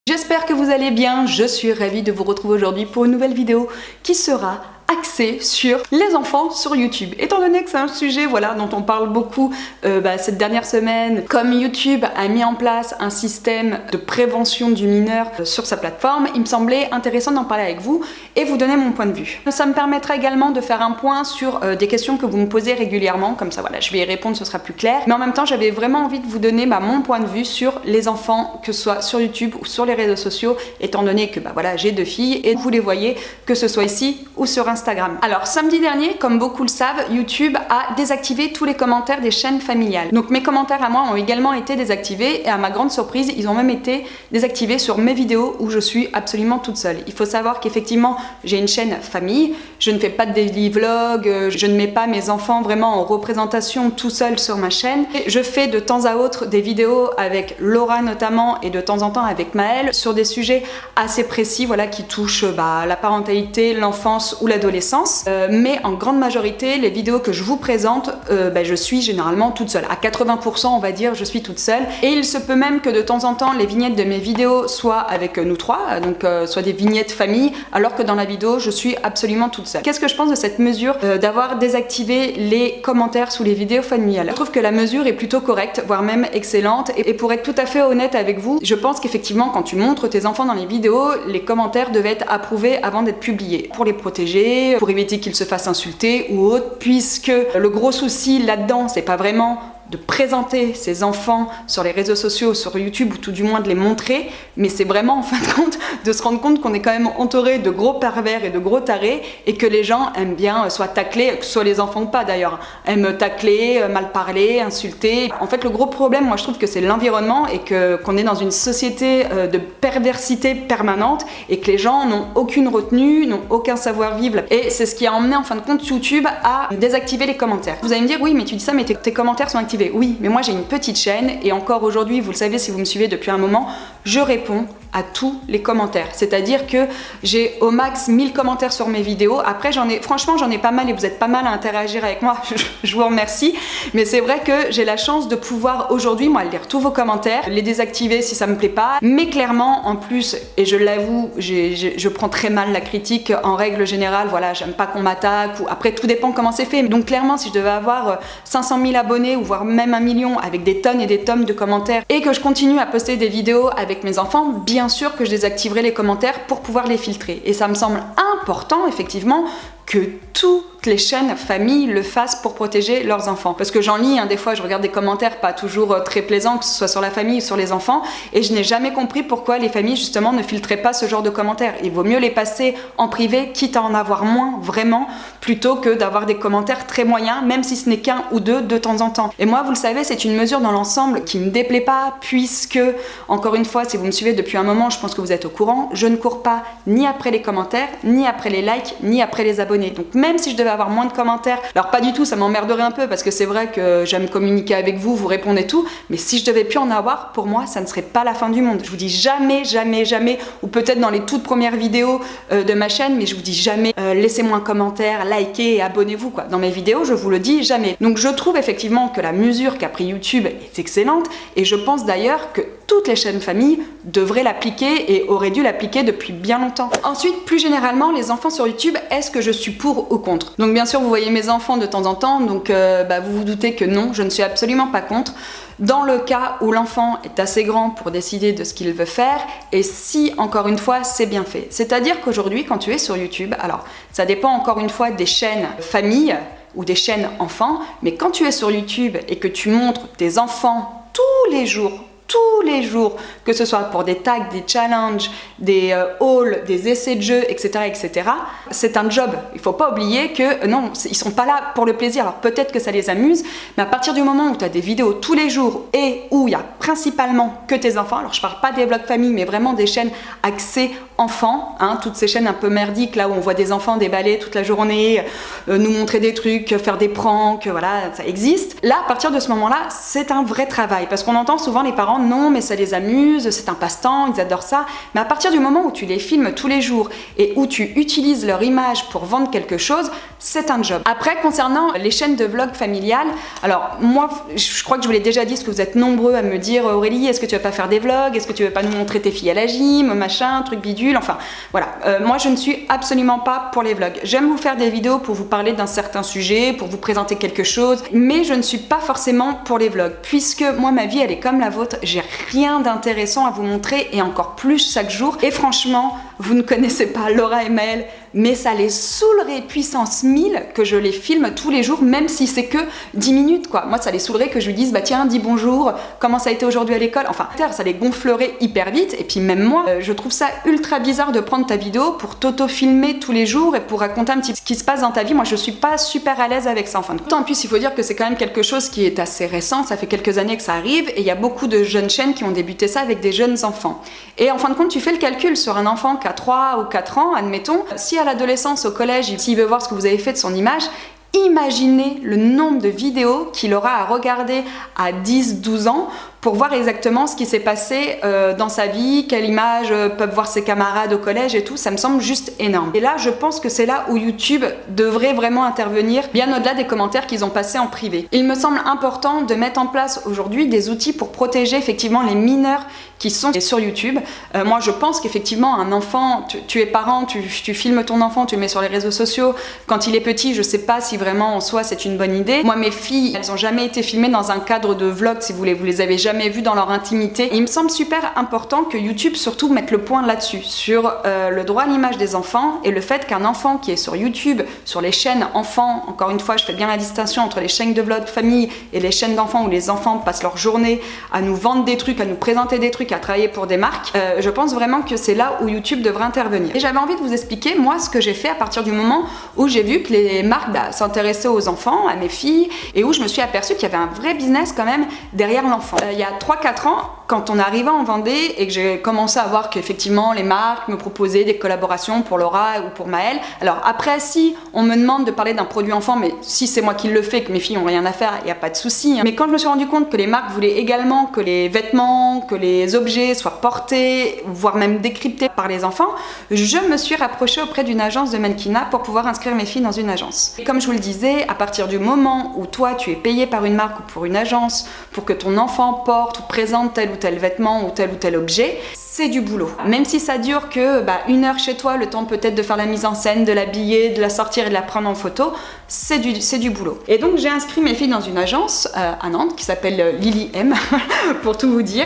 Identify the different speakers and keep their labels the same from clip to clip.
Speaker 1: J'espère que vous allez bien, je suis ravie de vous retrouver aujourd'hui pour une nouvelle vidéo qui sera axé sur les enfants sur YouTube. Étant donné que c'est un sujet dont on parle beaucoup cette dernière semaine, comme YouTube a mis en place un système de prévention du mineur sur sa plateforme, il me semblait intéressant d'en parler avec vous et vous donner mon point de vue. Ça me permettra également de faire un point sur des questions que vous me posez régulièrement, comme ça je vais y répondre, ce sera plus clair. Mais en même temps, j'avais vraiment envie de vous donner mon point de vue sur les enfants, que ce soit sur YouTube ou sur les réseaux sociaux, étant donné que j'ai 2 filles et vous les voyez, que ce soit ici ou sur Instagram. Alors samedi dernier, comme beaucoup le savent, YouTube a désactivé tous les commentaires des chaînes familiales. Donc mes commentaires à moi ont également été désactivés et à ma grande surprise, ils ont même été désactivés sur mes vidéos où je suis absolument toute seule. Il faut savoir qu'effectivement, j'ai une chaîne famille, je ne fais pas de daily vlog, je ne mets pas mes enfants vraiment en représentation tout seul sur ma chaîne. Et je fais de temps à autre des vidéos avec Laura notamment et de temps en temps avec Maëlle sur des sujets assez précis qui touchent la parentalité, l'enfance ou l'adolescence. Mais en grande majorité, les vidéos que je vous présente, je suis généralement toute seule. À 80%, on va dire, je suis toute seule. Et il se peut même que de temps en temps, les vignettes de mes vidéos soient avec nous trois, donc soit des vignettes famille, alors que dans la vidéo, je suis absolument toute seule. Qu'est-ce que je pense de cette mesure d'avoir désactivé les commentaires sous les vidéos familiales? Je trouve que la mesure est plutôt correcte, voire même excellente. Et pour être tout à fait honnête avec vous, je pense qu'effectivement, quand tu montres tes enfants dans les vidéos, les commentaires devaient être approuvés avant d'être publiés. Pour les protéger, pour éviter qu'ils se fassent insulter ou autre, puisque le gros souci là-dedans, c'est pas vraiment de présenter ses enfants sur les réseaux sociaux, sur YouTube, ou tout du moins de les montrer, mais c'est vraiment en fin de compte de se rendre compte qu'on est quand même entouré de gros pervers et de gros tarés, et que les gens aiment bien soit tacler, que ce soit les enfants ou pas d'ailleurs, aiment tacler, mal parler, insulter. En fait, le gros problème, moi je trouve que c'est l'environnement et qu'on est dans une société de perversité permanente et que les gens n'ont aucune retenue, n'ont aucun savoir-vivre. Et c'est ce qui a emmené en fin de compte YouTube à désactiver les commentaires. Vous allez me dire, oui, mais tu dis ça, mais tes commentaires sont activés. Oui, mais moi j'ai une petite chaîne et encore aujourd'hui, vous le savez si vous me suivez depuis un moment, je réponds à tous les commentaires. C'est-à-dire que j'ai au max 1000 commentaires sur mes vidéos. Après, franchement, j'en ai pas mal et vous êtes pas mal à interagir avec moi. Je vous remercie. Mais c'est vrai que j'ai la chance de pouvoir aujourd'hui, moi, lire tous vos commentaires, les désactiver si ça me plaît pas. Mais clairement, en plus, et je l'avoue, je prends très mal la critique en règle générale. J'aime pas qu'on m'attaque ou après, tout dépend comment c'est fait. Donc clairement, si je devais avoir 500 000 abonnés ou voire même 1 million avec des tonnes et des tonnes de commentaires et que je continue à poster des vidéos avec mes enfants, bien sûr que je désactiverai les commentaires pour pouvoir les filtrer. Et ça me semble important, effectivement, que toutes les chaînes familles le fassent pour protéger leurs enfants. Parce que j'en lis, des fois je regarde des commentaires pas toujours très plaisants, que ce soit sur la famille ou sur les enfants, et je n'ai jamais compris pourquoi les familles justement ne filtraient pas ce genre de commentaires. Il vaut mieux les passer en privé, quitte à en avoir moins vraiment, plutôt que d'avoir des commentaires très moyens, même si ce n'est qu'un ou deux de temps en temps. Et moi, vous le savez, c'est une mesure dans l'ensemble qui ne me déplaît pas, puisque, encore une fois, si vous me suivez depuis un moment, je pense que vous êtes au courant, je ne cours pas ni après les commentaires, ni après les likes, ni après les abonnés. Donc même si je devais avoir moins de commentaires, alors pas du tout, ça m'emmerderait un peu parce que c'est vrai que j'aime communiquer avec vous, vous répondez tout, mais si je devais plus en avoir, pour moi ça ne serait pas la fin du monde. Je vous dis jamais, jamais, jamais, ou peut-être dans les toutes premières vidéos de ma chaîne, mais je vous dis jamais laissez-moi un commentaire, likez et abonnez-vous quoi. Dans mes vidéos, je vous le dis jamais. Donc je trouve effectivement que la mesure qu'a pris YouTube est excellente et je pense d'ailleurs que toutes les chaînes familles devraient l'appliquer et auraient dû l'appliquer depuis bien longtemps. Ensuite, plus généralement, les enfants sur YouTube, est-ce que je suis pour ou contre? Donc bien sûr, vous voyez mes enfants de temps en temps, donc vous vous doutez que non, je ne suis absolument pas contre. Dans le cas où l'enfant est assez grand pour décider de ce qu'il veut faire, et si, encore une fois, c'est bien fait. C'est-à-dire qu'aujourd'hui, quand tu es sur YouTube, alors ça dépend encore une fois des chaînes famille ou des chaînes enfants, mais quand tu es sur YouTube et que tu montres tes enfants tous les jours, que ce soit pour des tags, des challenges, des hauls, des essais de jeux, etc., etc., c'est un job. Il ne faut pas oublier que non, ils ne sont pas là pour le plaisir. Alors peut-être que ça les amuse, mais à partir du moment où tu as des vidéos tous les jours et où il y a principalement que tes enfants, alors je ne parle pas des vlogs famille, mais vraiment des chaînes axées enfants, toutes ces chaînes un peu merdiques, là où on voit des enfants déballer toute la journée, nous montrer des trucs, faire des pranks, voilà, ça existe. Là, à partir de ce moment-là, c'est un vrai travail, parce qu'on entend souvent les parents alors non, mais ça les amuse, c'est un passe-temps, ils adorent ça. Mais à partir du moment où tu les filmes tous les jours et où tu utilises leur image pour vendre quelque chose, c'est un job. Après, concernant les chaînes de vlog familiales, alors moi, je crois que je vous l'ai déjà dit, parce que vous êtes nombreux à me dire Aurélie, est-ce que tu vas pas faire des vlogs, est-ce que tu veux pas nous montrer tes filles à la gym, machin, truc bidule, enfin voilà. Moi, je ne suis absolument pas pour les vlogs. J'aime vous faire des vidéos pour vous parler d'un certain sujet, pour vous présenter quelque chose, mais je ne suis pas forcément pour les vlogs, puisque moi, ma vie, elle est comme la vôtre, j'ai rien d'intéressant à vous montrer, et encore plus chaque jour, et franchement, vous ne connaissez pas Laura et Maëlle, mais ça les saoulerait puissance 1000 que je les filme tous les jours, même si c'est que 10 minutes quoi. Moi ça les saoulerait que je lui dise bah tiens dis bonjour, comment ça a été aujourd'hui à l'école, enfin ça les gonflerait hyper vite. Et puis même moi je trouve ça ultra bizarre de prendre ta vidéo pour t'auto-filmer tous les jours et pour raconter un petit peu ce qui se passe dans ta vie. Moi je suis pas super à l'aise avec ça en fin de compte. En plus il faut dire que c'est quand même quelque chose qui est assez récent, ça fait quelques années que ça arrive et il y a beaucoup de jeunes chaînes qui ont débuté ça avec des jeunes enfants. Et en fin de compte tu fais le calcul sur un enfant qui a 3 ou 4 ans, admettons, si à l'adolescence, au collège, s'il veut voir ce que vous avez fait de son image, imaginez le nombre de vidéos qu'il aura à regarder à 10-12 ans pour voir exactement ce qui s'est passé dans sa vie, quelle image peuvent voir ses camarades au collège et tout, ça me semble juste énorme. Et là, je pense que c'est là où YouTube devrait vraiment intervenir, bien au-delà des commentaires qu'ils ont passés en privé. Il me semble important de mettre en place aujourd'hui des outils pour protéger effectivement les mineurs qui sont sur YouTube. Moi, je pense qu'effectivement, un enfant, tu es parent, tu filmes ton enfant, tu le mets sur les réseaux sociaux. Quand il est petit, je sais pas si vraiment en soi c'est une bonne idée. Moi, mes filles, elles ont jamais été filmées dans un cadre de vlog, si vous voulez, vous les avez jamais vues dans leur intimité. Et il me semble super important que YouTube surtout mette le point là-dessus, sur le droit à l'image des enfants et le fait qu'un enfant qui est sur YouTube, sur les chaînes enfants, encore une fois, je fais bien la distinction entre les chaînes de vlog famille et les chaînes d'enfants où les enfants passent leur journée à nous vendre des trucs, à nous présenter des trucs, à travailler pour des marques, je pense vraiment que c'est là où YouTube devrait intervenir. Et j'avais envie de vous expliquer moi ce que j'ai fait à partir du moment où j'ai vu que les marques s'intéressaient aux enfants, à mes filles, et où je me suis aperçue qu'il y avait un vrai business quand même derrière l'enfant. Il y a 3-4 ans, quand on arrivait en Vendée et que j'ai commencé à voir qu'effectivement les marques me proposaient des collaborations pour Laura ou pour Maëlle, alors après si on me demande de parler d'un produit enfant, mais si c'est moi qui le fais, que mes filles n'ont rien à faire, il n'y a pas de souci. Mais quand je me suis rendu compte que les marques voulaient également que les vêtements, que les objets soient portés, voire même décryptés par les enfants, je me suis rapprochée auprès d'une agence de mannequinat pour pouvoir inscrire mes filles dans une agence. Et comme je vous le disais, à partir du moment où toi tu es payé par une marque ou pour une agence pour que ton enfant porte ou présente tel ou tel vêtement ou tel objet, c'est du boulot. Même si ça dure que 1 heure chez toi, le temps peut-être de faire la mise en scène, de l'habiller, de la sortir et de la prendre en photo, c'est du boulot. Et donc j'ai inscrit mes filles dans une agence à Nantes qui s'appelle Lily M pour tout vous dire.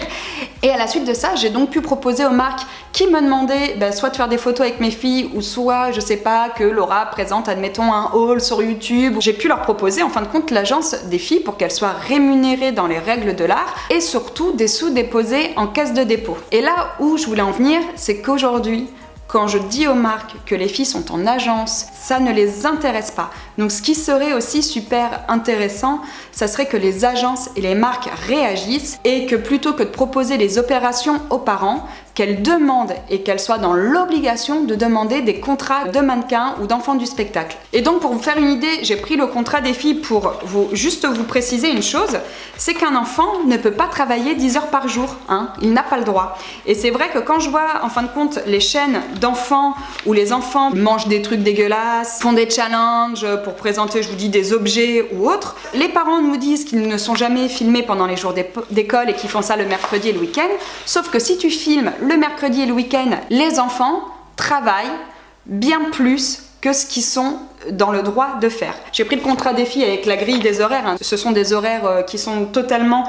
Speaker 1: Et à la suite de ça, j'ai donc pu proposer aux marques qui me demandaient soit de faire des photos avec mes filles ou soit, je sais pas, que Laura présente, admettons, un haul sur YouTube. J'ai pu leur proposer en fin de compte l'agence des filles pour qu'elles soient rémunérées dans les règles de l'art et surtout des sous déposés en caisse de dépôt. Et là où je voulais en venir, c'est qu'aujourd'hui, quand je dis aux marques que les filles sont en agence, ça ne les intéresse pas. Donc ce qui serait aussi super intéressant, ça serait que les agences et les marques réagissent et que plutôt que de proposer les opérations aux parents, qu'elles demandent et qu'elles soient dans l'obligation de demander des contrats de mannequins ou d'enfants du spectacle. Et donc pour vous faire une idée, j'ai pris le contrat des filles pour juste vous préciser une chose, c'est qu'un enfant ne peut pas travailler 10 heures par jour, il n'a pas le droit. Et c'est vrai que quand je vois en fin de compte les chaînes d'enfants où les enfants mangent des trucs dégueulasses, font des challenges pour présenter, je vous dis, des objets ou autres, les parents nous disent qu'ils ne sont jamais filmés pendant les jours d'école et qu'ils font ça le mercredi et le week-end, sauf que si tu filmes le mercredi et le week-end, les enfants travaillent bien plus que ce qu'ils sont dans le droit de faire. J'ai pris le contrat des filles avec la grille des horaires, ce sont des horaires qui sont totalement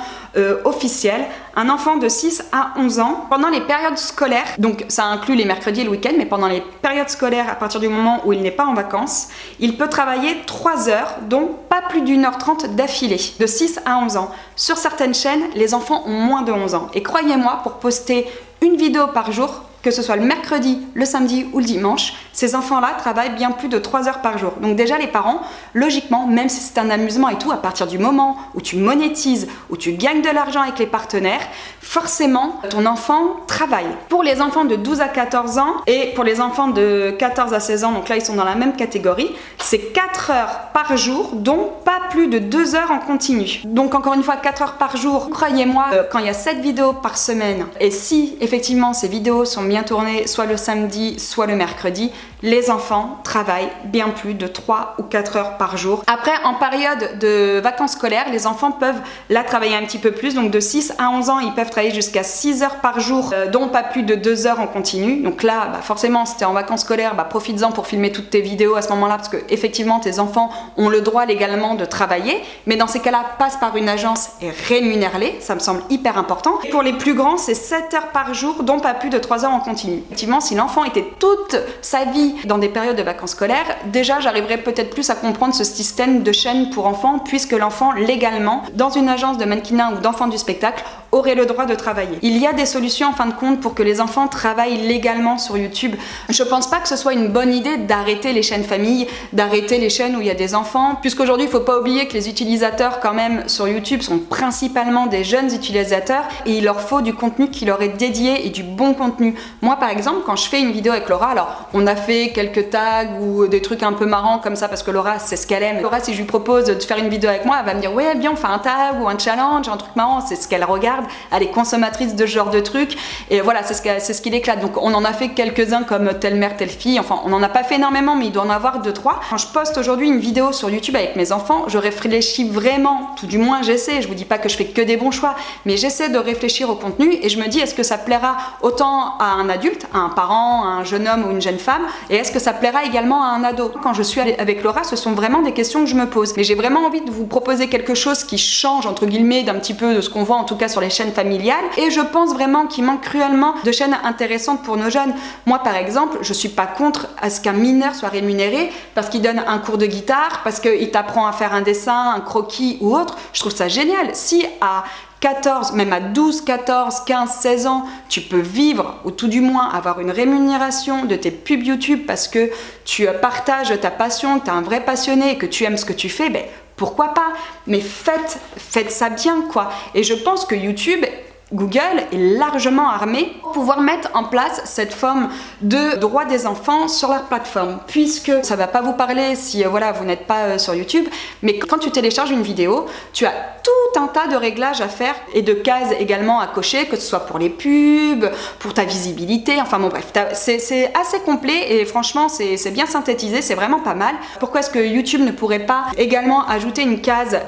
Speaker 1: officiels. Un enfant de 6 à 11 ans, pendant les périodes scolaires, donc ça inclut les mercredis et le week-end, mais pendant les périodes scolaires, à partir du moment où il n'est pas en vacances, il peut travailler 3 heures, donc pas plus d'1h30 d'affilée, de 6 à 11 ans. Sur certaines chaînes, les enfants ont moins de 11 ans. Et croyez-moi, pour poster une vidéo par jour, que ce soit le mercredi, le samedi ou le dimanche, ces enfants-là travaillent bien plus de 3 heures par jour. Donc déjà les parents, logiquement, même si c'est un amusement et tout, à partir du moment où tu monétises, où tu gagnes de l'argent avec les partenaires, forcément ton enfant travaille. Pour les enfants de 12 à 14 ans et pour les enfants de 14 à 16 ans, donc là ils sont dans la même catégorie, c'est 4 heures par jour, dont pas plus de 2 heures en continu. Donc encore une fois, 4 heures par jour, croyez-moi, quand il y a 7 vidéos par semaine, et si effectivement ces vidéos sont bien tournées, soit le samedi, soit le mercredi, les enfants travaillent bien plus de 3 ou 4 heures par jour. Après, en période de vacances scolaires, les enfants peuvent là travailler un petit peu plus, donc de 6 à 11 ans, ils peuvent travailler jusqu'à 6 heures par jour, dont pas plus de 2 heures en continu. Donc là, forcément, si t'es en vacances scolaires, profites-en pour filmer toutes tes vidéos à ce moment-là, parce que effectivement, tes enfants ont le droit légalement de travailler, mais dans ces cas-là, passe par une agence et rémunère-les, ça me semble hyper important. Et pour les plus grands, c'est 7 heures par jour, dont pas plus de 3 heures en continu. Effectivement, si l'enfant était toute sa vie dans des périodes de vacances scolaires, déjà j'arriverais peut-être plus à comprendre ce système de chaîne pour enfants, puisque l'enfant légalement, dans une agence de mannequinat ou d'enfants du spectacle, aurait le droit de travailler. Il y a des solutions en fin de compte pour que les enfants travaillent légalement sur YouTube. Je pense pas que ce soit une bonne idée d'arrêter les chaînes famille, d'arrêter les chaînes où il y a des enfants, puisqu'aujourd'hui il faut pas oublier que les utilisateurs quand même sur YouTube sont principalement des jeunes utilisateurs et il leur faut du contenu qui leur est dédié et du bon contenu. Moi par exemple, quand je fais une vidéo avec Laura, alors on a fait quelques tags ou des trucs un peu marrants comme ça parce que Laura c'est ce qu'elle aime. Laura, si je lui propose de faire une vidéo avec moi, elle va me dire ouais bien on fait un tag ou un challenge, un truc marrant, c'est ce qu'elle regarde, elle est consommatrice de ce genre de trucs et voilà c'est ce qui l'éclate. Donc on en a fait quelques-uns comme telle mère telle fille, enfin on en a pas fait énormément mais il doit en avoir 2-3. Quand je poste aujourd'hui une vidéo sur YouTube avec mes enfants, je réfléchis vraiment, tout du moins j'essaie, je vous dis pas que je fais que des bons choix, mais j'essaie de réfléchir au contenu et je me dis est-ce que ça plaira autant à un adulte, à un parent, à un jeune homme ou une jeune femme, et est-ce que ça plaira également à un ado. Quand je suis avec Laura, ce sont vraiment des questions que je me pose. Mais j'ai vraiment envie de vous proposer quelque chose qui change, entre guillemets, d'un petit peu de ce qu'on voit en tout cas sur les chaînes familiales. Et je pense vraiment qu'il manque cruellement de chaînes intéressantes pour nos jeunes. Moi, par exemple, je suis pas contre à ce qu'un mineur soit rémunéré parce qu'il donne un cours de guitare, parce qu'il t'apprend à faire un dessin, un croquis ou autre. Je trouve ça génial. Si à 14, même à 12, 14, 15, 16 ans, tu peux vivre, ou tout du moins avoir une rémunération de tes pubs YouTube parce que tu partages ta passion, que tu es un vrai passionné et que tu aimes ce que tu fais, ben pourquoi pas? Mais faites ça bien, quoi. Et je pense que YouTube, Google est largement armé pour pouvoir mettre en place cette forme de droit des enfants sur leur plateforme, puisque ça va pas vous parler si voilà vous n'êtes pas sur YouTube, mais quand tu télécharges une vidéo, tu as tout un tas de réglages à faire et de cases également à cocher, que ce soit pour les pubs, pour ta visibilité, enfin bon bref, c'est assez complet et franchement c'est bien synthétisé, c'est vraiment pas mal. Pourquoi est-ce que YouTube ne pourrait pas également ajouter une case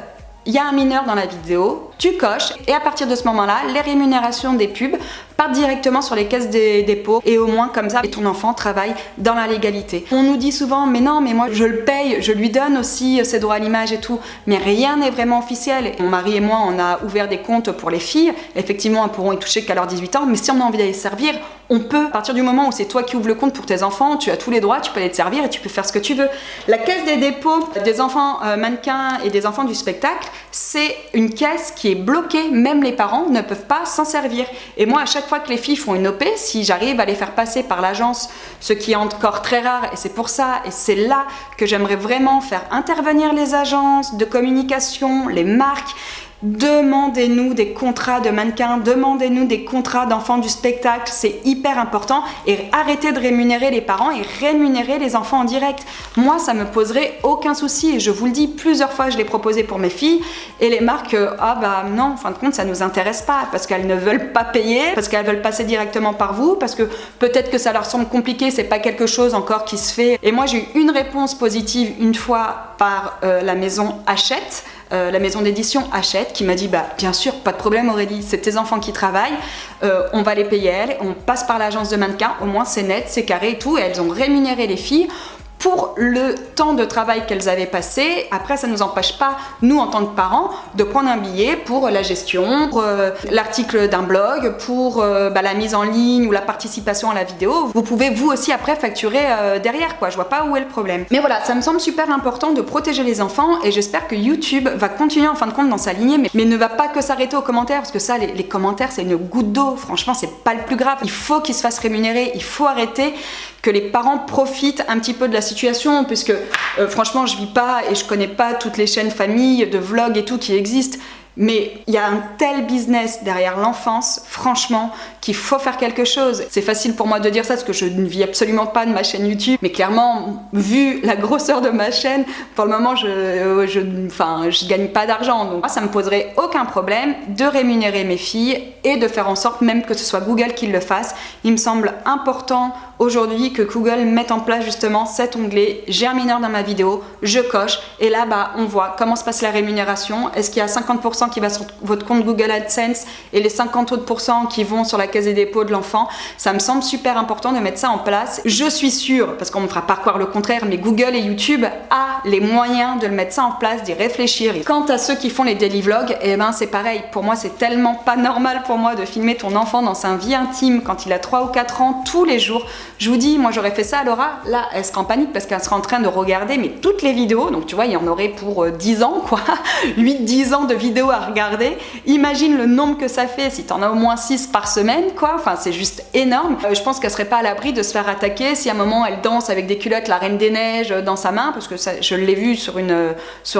Speaker 1: il y a un mineur dans la vidéo, tu coches et à partir de ce moment-là, les rémunérations des pubs partent directement sur les caisses des dépôts et au moins comme ça, ton enfant travaille dans la légalité. On nous dit souvent mais non mais moi je le paye, je lui donne aussi ses droits à l'image et tout, mais rien n'est vraiment officiel. Mon mari et moi on a ouvert des comptes pour les filles, effectivement elles pourront y toucher qu'à leurs 18 ans, mais si on a envie d'aller servir, on peut. À partir du moment où c'est toi qui ouvres le compte pour tes enfants, tu as tous les droits, tu peux aller te servir et tu peux faire ce que tu veux. La caisse des dépôts des enfants mannequins et des enfants du spectacle, c'est une caisse qui est bloquée, même les parents ne peuvent pas s'en servir. Et moi à chaque fois que les filles font une OP, si j'arrive à les faire passer par l'agence, ce qui est encore très rare, et c'est pour ça, et c'est là que j'aimerais vraiment faire intervenir les agences de communication, les marques. Demandez-nous des contrats de mannequins, demandez-nous des contrats d'enfants du spectacle, c'est hyper important, et arrêtez de rémunérer les parents et rémunérer les enfants en direct. Moi ça me poserait aucun souci et je vous le dis plusieurs fois, je l'ai proposé pour mes filles et les marques, ah bah non, en fin de compte ça nous intéresse pas parce qu'elles ne veulent pas payer, parce qu'elles veulent passer directement par vous, parce que peut-être que ça leur semble compliqué, c'est pas quelque chose encore qui se fait. Et moi j'ai eu une réponse positive une fois par la maison Hachette. La maison d'édition Hachette qui m'a dit bah bien sûr pas de problème Aurélie, c'est tes enfants qui travaillent, on va les payer elles, on passe par l'agence de mannequins, au moins c'est net, c'est carré et tout, et elles ont rémunéré les filles pour le temps de travail qu'elles avaient passé. Après, ça ne nous empêche pas, nous en tant que parents, de prendre un billet pour la gestion, pour l'article d'un blog, pour la mise en ligne ou la participation à la vidéo. Vous pouvez vous aussi après facturer derrière, quoi. Je vois pas où est le problème. Mais voilà, ça me semble super important de protéger les enfants et j'espère que YouTube va continuer en fin de compte dans sa lignée, mais ne va pas que s'arrêter aux commentaires, parce que ça, les commentaires, c'est une goutte d'eau. Franchement, c'est pas le plus grave. Il faut qu'ils se fassent rémunérer, il faut arrêter que les parents profitent un petit peu de la situation, puisque franchement, je vis pas et je connais pas toutes les chaînes famille, de vlogs et tout qui existent. Mais il y a un tel business derrière l'enfance, franchement, qu'il faut faire quelque chose. C'est facile pour moi de dire ça parce que je ne vis absolument pas de ma chaîne YouTube, mais clairement, vu la grosseur de ma chaîne, pour le moment, je gagne pas d'argent. Donc moi, ça me poserait aucun problème de rémunérer mes filles et de faire en sorte même que ce soit Google qui le fasse. Il me semble important aujourd'hui que Google mette en place justement cet onglet « J'ai un mineur dans ma vidéo », je coche et là on voit comment se passe la rémunération. Est-ce qu'il y a 50% qui va sur votre compte Google AdSense et les 50 autres % qui vont sur la caisse des dépôts de l'enfant? Ça me semble super important de mettre ça en place. Je suis sûre, parce qu'on me fera pas croire le contraire, mais Google et YouTube a les moyens de le mettre ça en place, d'y réfléchir. Et quant à ceux qui font les daily vlogs, c'est pareil. Pour moi, c'est tellement pas normal pour moi de filmer ton enfant dans sa vie intime quand il a 3 ou 4 ans tous les jours. Je vous dis, moi j'aurais fait ça à Laura, là elle serait en panique parce qu'elle serait en train de regarder mais toutes les vidéos, donc tu vois il y en aurait pour 10 ans quoi, 8-10 ans de vidéos à regarder. Imagine le nombre que ça fait si t'en as au moins 6 par semaine quoi, enfin c'est juste énorme. Je pense qu'elle serait pas à l'abri de se faire attaquer si à un moment elle danse avec des culottes la Reine des Neiges dans sa main, parce que ça, je l'ai vu sur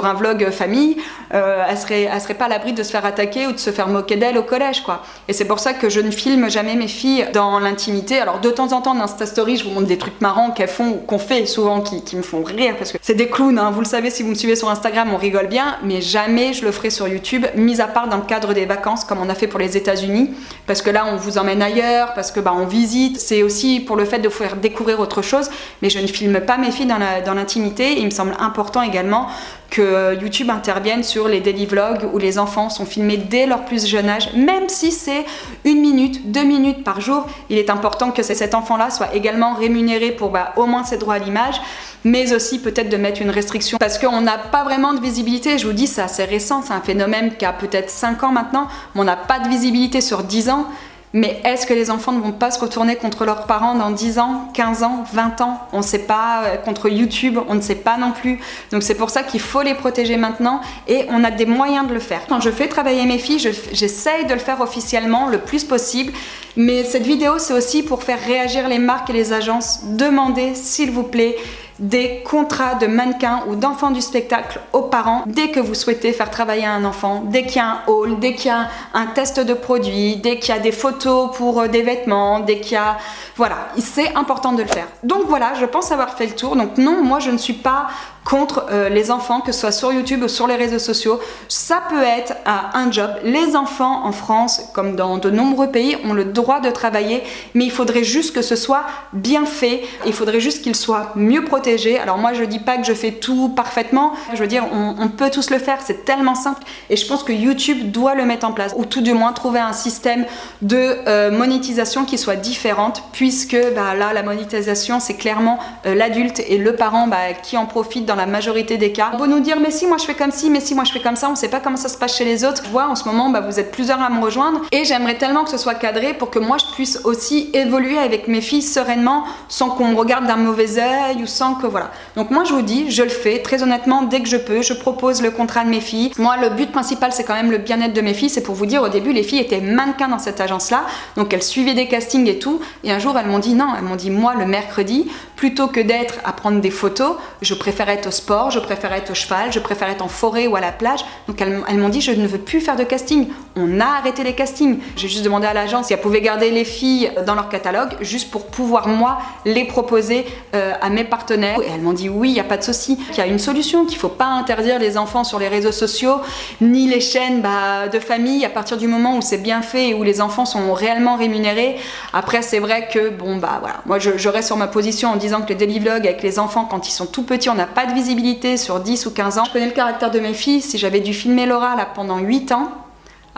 Speaker 1: un vlog famille, elle serait pas à l'abri de se faire attaquer ou de se faire moquer d'elle au collège quoi. Et c'est pour ça que je ne filme jamais mes filles dans l'intimité. Alors de temps en temps dans Insta Story, je vous montre des trucs marrants qu'elles font ou qu'on fait souvent qui me font rire parce que c'est des clowns, hein. Vous le savez si vous me suivez sur Instagram, on rigole bien, mais jamais je le ferai sur YouTube, mis à part dans le cadre des vacances comme on a fait pour les États-Unis, parce que là on vous emmène ailleurs, parce que on visite, c'est aussi pour le fait de vous faire découvrir autre chose, mais je ne filme pas mes filles dans l'intimité. Il me semble important également que YouTube intervienne sur les daily vlogs où les enfants sont filmés dès leur plus jeune âge, même si c'est 1 minute, 2 minutes par jour. Il est important que cet enfant-là soit également rémunéré pour au moins ses droits à l'image, mais aussi peut-être de mettre une restriction parce qu'on n'a pas vraiment de visibilité. Je vous dis, c'est assez récent, c'est un phénomène qui a peut-être 5 ans maintenant, mais on n'a pas de visibilité sur 10 ans. Mais est-ce que les enfants ne vont pas se retourner contre leurs parents dans 10 ans, 15 ans, 20 ans? On ne sait pas, contre YouTube, on ne sait pas non plus. Donc c'est pour ça qu'il faut les protéger maintenant et on a des moyens de le faire. Quand je fais travailler mes filles, j'essaye de le faire officiellement le plus possible. Mais cette vidéo, c'est aussi pour faire réagir les marques et les agences. Demandez, s'il vous plaît, des contrats de mannequins ou d'enfants du spectacle aux parents dès que vous souhaitez faire travailler un enfant, dès qu'il y a un haul, dès qu'il y a un test de produit, dès qu'il y a des photos pour des vêtements, dès qu'il y a... Voilà, c'est important de le faire. Donc voilà, je pense avoir fait le tour. Donc non, moi je ne suis pas contre les enfants, que ce soit sur YouTube ou sur les réseaux sociaux. Ça peut être un job. Les enfants en France, comme dans de nombreux pays, ont le droit de travailler, mais il faudrait juste que ce soit bien fait. Il faudrait juste qu'ils soient mieux protégés. Alors moi, je dis pas que je fais tout parfaitement. Je veux dire, on peut tous le faire. C'est tellement simple. Et je pense que YouTube doit le mettre en place, ou tout du moins trouver un système de monétisation qui soit différente, puisque là, la monétisation, c'est clairement l'adulte et le parent qui en profite dans la majorité des cas. On peut nous dire mais si moi je fais comme ci, mais si moi je fais comme ça, on sait pas comment ça se passe chez les autres. Voilà, en ce moment vous êtes plusieurs à me rejoindre et j'aimerais tellement que ce soit cadré pour que moi je puisse aussi évoluer avec mes filles sereinement sans qu'on me regarde d'un mauvais œil ou sans que voilà. Donc moi je vous dis, je le fais très honnêtement dès que je peux, je propose le contrat de mes filles. Moi le but principal c'est quand même le bien-être de mes filles. C'est pour vous dire, au début les filles étaient mannequins dans cette agence là, donc elles suivaient des castings et tout, et un jour elles m'ont dit non, elles m'ont dit moi le mercredi, plutôt que d'être à prendre des photos, je préfère être au sport, je préfère être au cheval, je préfère être en forêt ou à la plage. Donc elles m'ont dit je ne veux plus faire de casting. On a arrêté les castings. J'ai juste demandé à l'agence si elle pouvait garder les filles dans leur catalogue juste pour pouvoir moi les proposer à mes partenaires. Et elles m'ont dit oui, il n'y a pas de souci. Il y a une solution, qu'il ne faut pas interdire les enfants sur les réseaux sociaux ni les chaînes de famille à partir du moment où c'est bien fait et où les enfants sont réellement rémunérés. Après c'est vrai que voilà, moi je reste sur ma position en disant que les daily vlogs avec les enfants quand ils sont tout petits, on n'a pas de visibilité sur 10 ou 15 ans. Je connais le caractère de mes filles. Si j'avais dû filmer Laura là pendant 8 ans,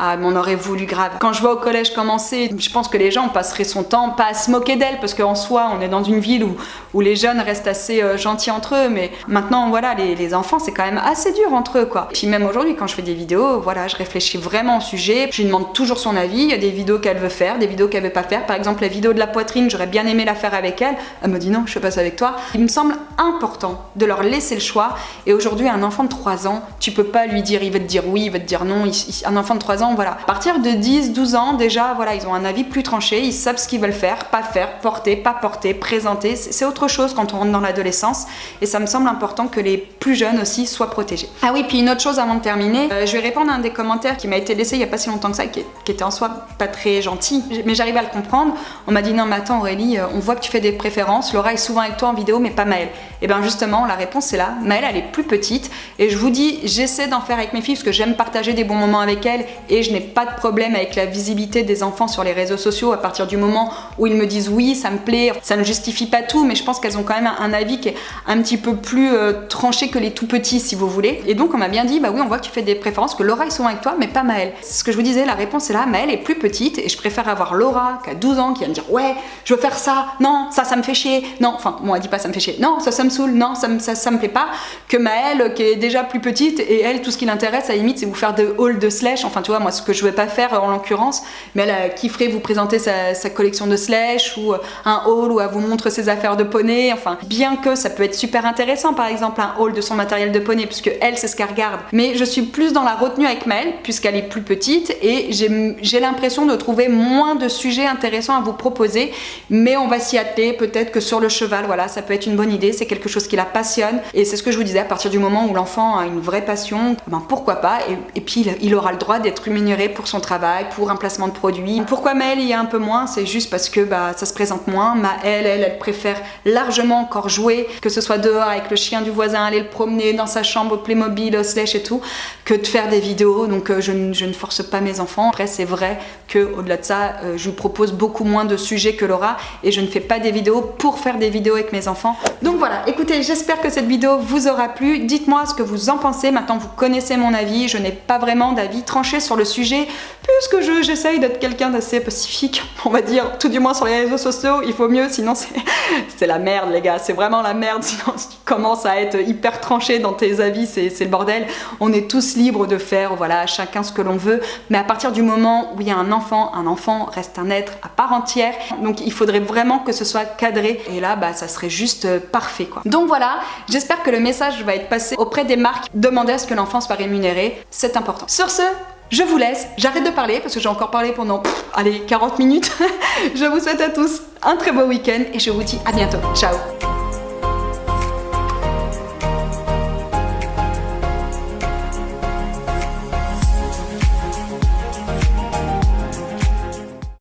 Speaker 1: Ah, mais on aurait voulu grave. Quand je vois au collège commencer, je pense que les gens passeraient son temps pas à se moquer d'elle, parce qu'en soi, on est dans une ville où les jeunes restent assez gentils entre eux, mais maintenant, voilà, les enfants, c'est quand même assez dur entre eux, quoi. Puis même aujourd'hui, quand je fais des vidéos, voilà, je réfléchis vraiment au sujet, je lui demande toujours son avis, il y a des vidéos qu'elle veut faire, des vidéos qu'elle veut pas faire. Par exemple, la vidéo de la poitrine, j'aurais bien aimé la faire avec elle. Elle me dit non, je fais pas ça avec toi. Il me semble important de leur laisser le choix. Et aujourd'hui, un enfant de 3 ans, tu peux pas lui dire, il va te dire oui, il va te dire non. Un enfant de 3 ans, voilà. À partir de 10, 12 ans, déjà, voilà, ils ont un avis plus tranché, ils savent ce qu'ils veulent faire, porter, pas porter, présenter. C'est autre chose quand on rentre dans l'adolescence. Et ça me semble important que les plus jeunes aussi soient protégés. Ah oui, puis une autre chose avant de terminer, je vais répondre à un des commentaires qui m'a été laissé il y a pas si longtemps que ça, qui était en soi pas très gentil, mais j'arrive à le comprendre. On m'a dit non mais attends Aurélie, on voit que tu fais des préférences, Laura est souvent avec toi en vidéo mais pas Maëlle. Et bien justement la réponse c'est là, Maëlle elle est plus petite et je vous dis j'essaie d'en faire avec mes filles parce que j'aime partager des bons moments avec elles et je n'ai pas de problème avec la visibilité des enfants sur les réseaux sociaux à partir du moment où ils me disent oui ça me plaît, ça ne justifie pas tout mais je pense qu'elles ont quand même un avis qui est un petit peu plus tranché que les tout petits si vous voulez. Et donc on m'a bien dit bah oui on voit que tu fais des préférences, que Laura est souvent avec toi mais pas Maëlle. C'est ce que je vous disais, la réponse est là, Maëlle est plus petite et je préfère avoir Laura qui a 12 ans qui va me dire ouais je veux faire ça, non ça me fait chier, non enfin bon elle dit pas ça me fait chier, non ça me saoule, non ça me plaît pas, que Maëlle qui est déjà plus petite et elle tout ce qui l'intéresse à la limite c'est vous faire de haul de slush, enfin tu vois moi ce que je vais pas faire en l'occurrence, mais elle kifferait vous présenter sa collection de slush ou un haul où elle vous montre ses affaires de poney, enfin bien que ça peut être super intéressant par exemple un haul de son matériel de poney puisque elle c'est ce qu'elle regarde, mais je suis plus dans la retenue avec Maëlle puisqu'elle est plus petite et j'ai l'impression de trouver moins de sujets intéressants à vous proposer, mais on va s'y atteler, peut-être que sur le cheval, voilà, ça peut être une bonne idée, c'est quelque chose qui la passionne et c'est ce que je vous disais, à partir du moment où l'enfant a une vraie passion, ben pourquoi pas, et puis il aura le droit d'être rémunéré pour son travail, pour un placement de produit. Pourquoi Maëlle il y a un peu moins, c'est juste parce que bah, ça se présente moins. Maëlle, elle préfère largement encore jouer, que ce soit dehors avec le chien du voisin, aller le promener dans sa chambre au Playmobil, au slush et tout, que de faire des vidéos, donc je ne force pas mes enfants. Après c'est vrai qu'au-delà de ça, je vous propose beaucoup moins de sujets que Laura et je ne fais pas des vidéos pour faire des vidéos avec mes enfants. Donc voilà, écoutez, j'espère que cette vidéo vous aura plu. Dites-moi ce que vous en pensez. Maintenant vous connaissez mon avis, je n'ai pas vraiment d'avis tranché sur le sujet puisque j'essaye d'être quelqu'un d'assez pacifique, on va dire, tout du moins sur les réseaux sociaux, il faut mieux, sinon c'est la merde les gars, c'est vraiment la merde, sinon si tu commences à être hyper tranché dans tes avis, c'est le bordel. On est tous libres de faire, voilà, chacun ce que l'on veut, mais à partir du moment où il y a un enfant reste un être à part entière, donc il faudrait vraiment que ce soit cadré, et là, bah, ça serait juste parfait, quoi. Donc voilà, j'espère que le message va être passé auprès des marques. Demandez à ce que l'enfant soit rémunéré, c'est important. Sur ce, je vous laisse, j'arrête de parler parce que j'ai encore parlé pendant, allez, 40 minutes. Je vous souhaite à tous un très beau week-end et je vous dis à bientôt. Ciao!